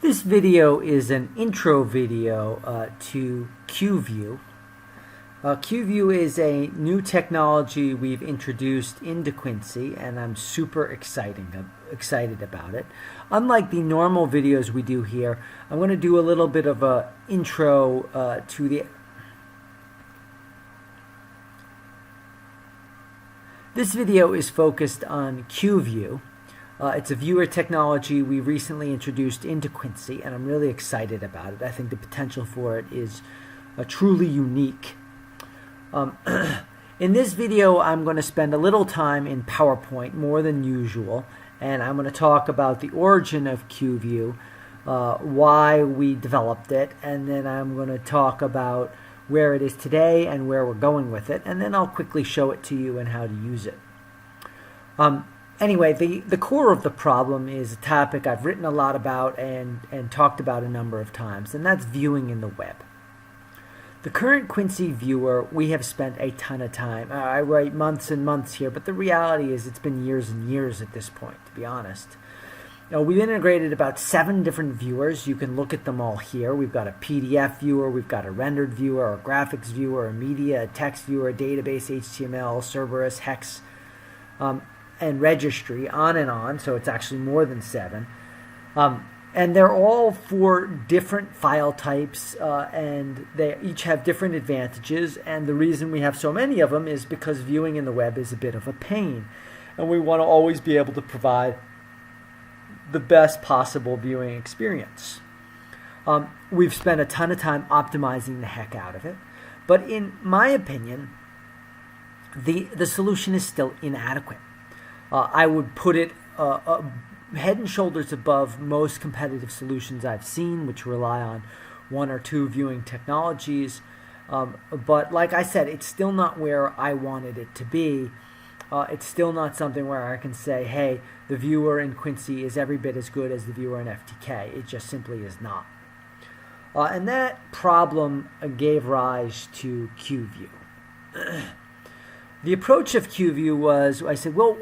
This video is an intro video to qview. qview is a new technology we've introduced into Quincy, and I'm super excited about it. Unlike the normal videos we do here, I'm going to do a little bit of a intro to the. This video is focused on qview. It's a viewer technology we recently introduced into Quincy, and I'm really excited about it. I think the potential for it is truly unique. In this video, I'm going to spend a little time in PowerPoint, more than usual, and I'm going to talk about the origin of qview, why we developed it, and then I'm going to talk about where it is today and where we're going with it, and then I'll quickly show it to you and how to use it. Anyway, the core of the problem is a topic I've written a lot about and talked about a number of times, and that's viewing in the web. The current Quincy viewer, we have spent a ton of time. I write months and months here, but the reality is it's been years and years at this point, to be honest. We've integrated about 7 different viewers. You can look at them all here. We've got a PDF viewer, we've got a rendered viewer, a graphics viewer, a media, a text viewer, a database, HTML, Cerberus, Hex, and registry, on and on, so it's actually more than 7. And they're all for different file types, and they each have different advantages, and the reason we have so many of them is because viewing in the web is a bit of a pain, and we want to always be able to provide the best possible viewing experience. We've spent a ton of time optimizing the heck out of it, but in my opinion, the solution is still inadequate. I would put it head and shoulders above most competitive solutions I've seen, which rely on 1 or 2 viewing technologies. But like I said, it's still not where I wanted it to be. It's still not something where I can say, hey, the viewer in Quincy is every bit as good as the viewer in FTK. It just simply is not. And that problem gave rise to qview. The approach of qview was, I said, well,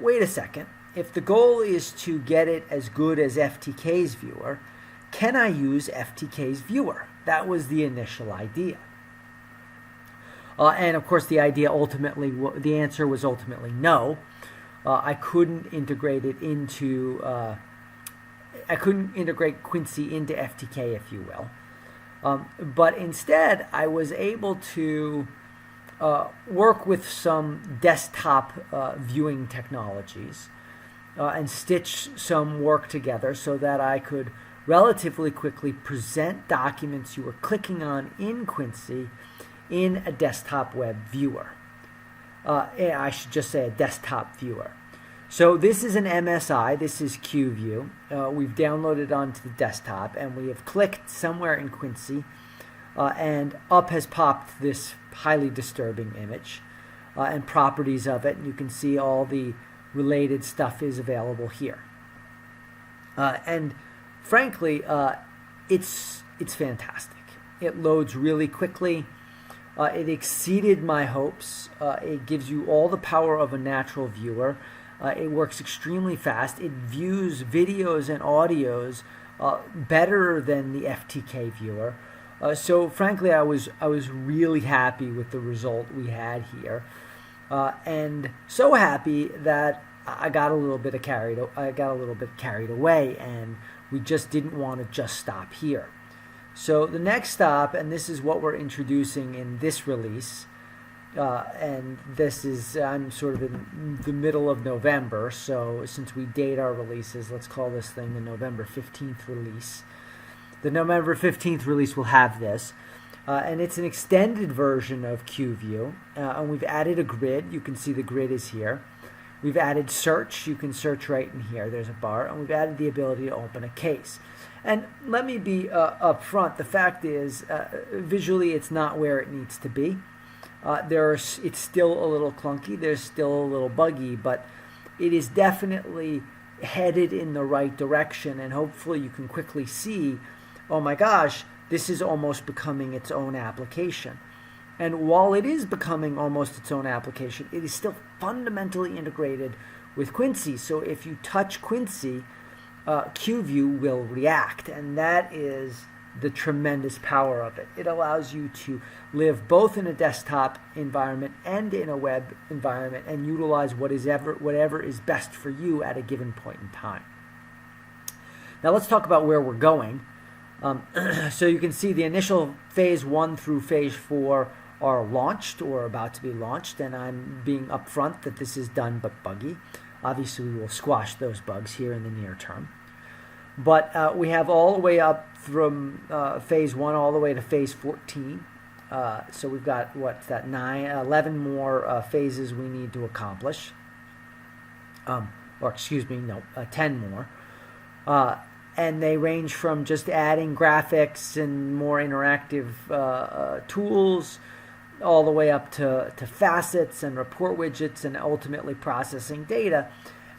wait a second. If the goal is to get it as good as FTK's viewer, can I use FTK's viewer? That was the initial idea. And of course, the answer was ultimately no. I couldn't integrate it into, I couldn't integrate Quincy into FTK, if you will. But instead, I was able to work with some desktop viewing technologies and stitch some work together so that I could relatively quickly present documents you were clicking on in Quincy in a desktop web viewer. I should just say a desktop viewer. So this is an MSI, this is qview. We've downloaded onto the desktop, and we have clicked somewhere in Quincy, and up has popped this highly disturbing image and properties of it. You can see all the related stuff is available here. And frankly, it's fantastic. It loads really quickly. It exceeded my hopes. It gives you all the power of a natural viewer. It works extremely fast. It views videos and audios better than the FTK viewer. So frankly, I was really happy with the result we had here, and so happy that I got a little bit carried away, and we just didn't want to just stop here. So the next stop, and this is what we're introducing in this release, and this is, I'm sort of in the middle of November, so since we date our releases, let's call this thing the November 15th release. The November 15th release will have this, and it's an extended version of qview, and we've added a grid. You can see the grid is here. We've added search. You can search right in here. There's a bar, and we've added the ability to open a case. And let me be upfront. The fact is, visually, it's not where it needs to be. It's still a little clunky. There's still a little buggy, but it is definitely headed in the right direction, and hopefully you can quickly see, oh my gosh, this is almost becoming its own application. And while it is becoming almost its own application, it is still fundamentally integrated with Quincy. So if you touch Quincy, qview will react, and that is the tremendous power of it. It allows you to live both in a desktop environment and in a web environment and utilize whatever is best for you at a given point in time. Now let's talk about where we're going. So you can see the initial phase 1 through phase 4 are launched or about to be launched, and I'm being upfront that this is done but buggy. Obviously, we will squash those bugs here in the near term. But we have all the way up from phase 1 all the way to phase 14. So we've got, what's that, 11 more phases we need to accomplish. Or excuse me, no, 10 more. And they range from just adding graphics and more interactive tools all the way up to facets and report widgets and ultimately processing data.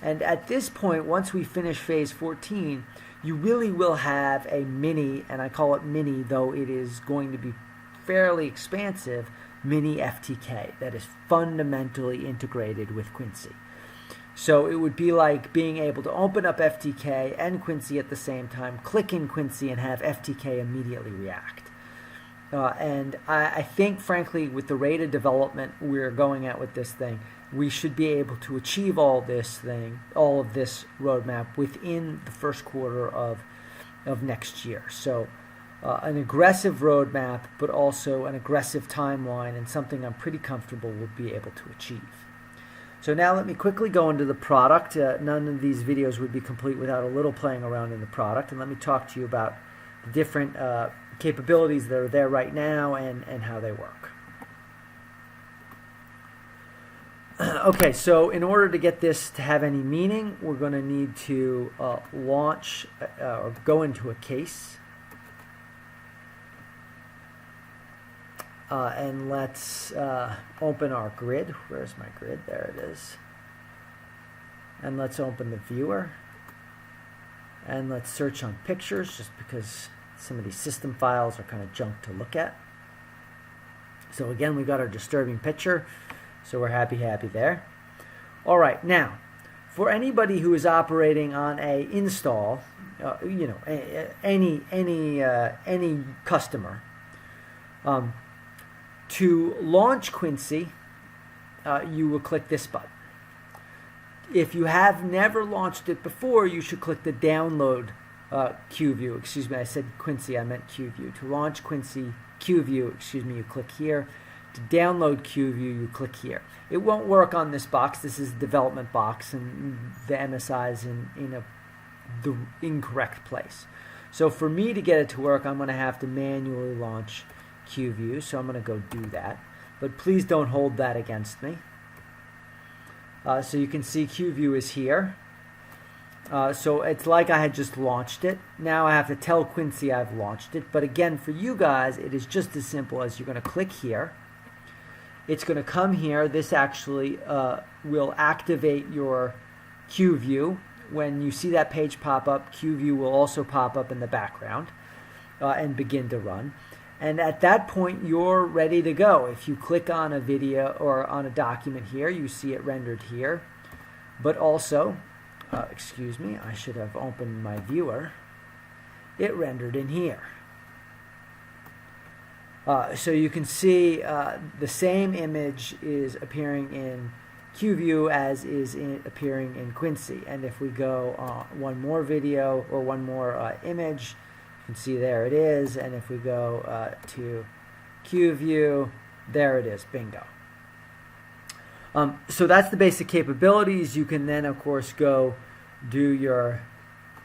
And at this point, once we finish phase 14, you really will have a mini, and I call it mini, though it is going to be fairly expansive, mini FTK that is fundamentally integrated with Quincy. So it would be like being able to open up FTK and Quincy at the same time, click in Quincy, and have FTK immediately react. And I think, frankly, with the rate of development we're going at with this thing, we should be able to achieve all of this roadmap within the first quarter of next year. So an aggressive roadmap, but also an aggressive timeline, and something I'm pretty comfortable we'll be able to achieve. So now let me quickly go into the product. None of these videos would be complete without a little playing around in the product, and let me talk to you about the different capabilities that are there right now and how they work. Okay, so in order to get this to have any meaning, we're going to need to launch or go into a case. And let's open our grid. Where's my grid? There it is. And let's open the viewer. And let's search on pictures, just because some of these system files are kind of junk to look at. So again, we got our disturbing picture. So we're happy there. All right, now, for anybody who is operating on a install, any customer, to launch Quincy, you will click this button. If you have never launched it before, you should click the download qview. Excuse me, I said Quincy, I meant qview. To launch Quincy qview, excuse me, you click here. To download qview, you click here. It won't work on this box. This is the development box, and the MSI is in the incorrect place. So for me to get it to work, I'm going to have to manually launch qview. So I'm going to go do that. But please don't hold that against me. So you can see qview is here. So it's like I had just launched it. Now I have to tell Quincy I've launched it. But again, for you guys, it is just as simple as you're going to click here. It's going to come here. This actually will activate your qview. When you see that page pop up, qview will also pop up in the background and begin to run. And at that point, you're ready to go. If you click on a video or on a document here, you see it rendered here. But also, excuse me, I should have opened my viewer. It rendered in here. So you can see the same image is appearing in qview as is appearing in Quincy. And if we go one more video or one more image, you can see there it is. And if we go to qview, there it is. Bingo. So that's the basic capabilities. You can then, of course, go do your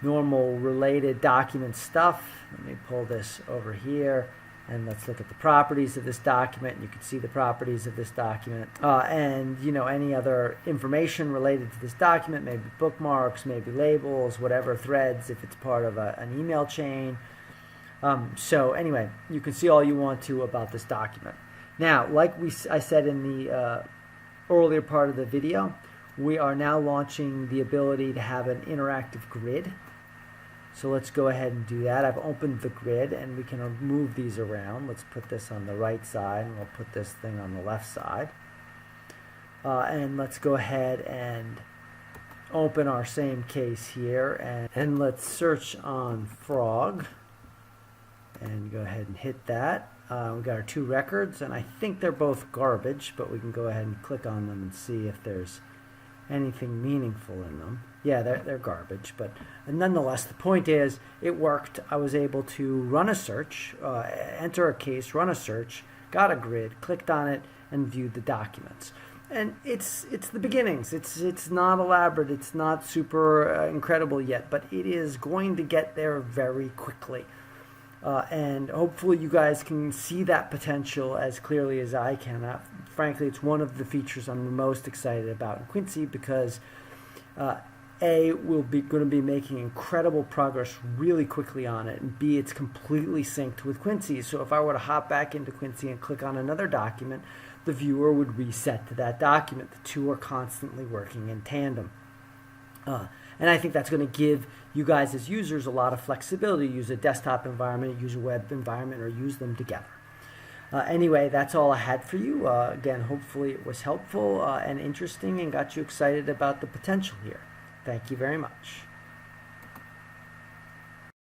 normal related document stuff. Let me pull this over here. And let's look at the properties of this document. You can see the properties of this document. And, any other information related to this document, maybe bookmarks, maybe labels, whatever, threads, if it's part of an email chain. So anyway, you can see all you want to about this document. Now, like I said in the earlier part of the video, we are now launching the ability to have an interactive grid. So let's go ahead and do that. I've opened the grid, and we can move these around. Let's put this on the right side, and we'll put this thing on the left side. And let's go ahead and open our same case here, and let's search on frog, and go ahead and hit that. We've got our 2 records, and I think they're both garbage, but we can go ahead and click on them and see if there's anything meaningful in them. Yeah, they're garbage, but nonetheless, the point is, it worked. I was able to run a search, enter a case, run a search, got a grid, clicked on it, and viewed the documents. And it's the beginnings. It's not elaborate. It's not super incredible yet, but it is going to get there very quickly. And hopefully you guys can see that potential as clearly as I can. Frankly, it's one of the features I'm the most excited about in Quincy because A, we're going to be making incredible progress really quickly on it, and B, it's completely synced with Quincy. So if I were to hop back into Quincy and click on another document, the viewer would reset to that document. The two are constantly working in tandem. And I think that's going to give you guys as users a lot of flexibility to use a desktop environment, use a web environment, or use them together. Anyway, that's all I had for you. Again, hopefully it was helpful and interesting and got you excited about the potential here. Thank you very much.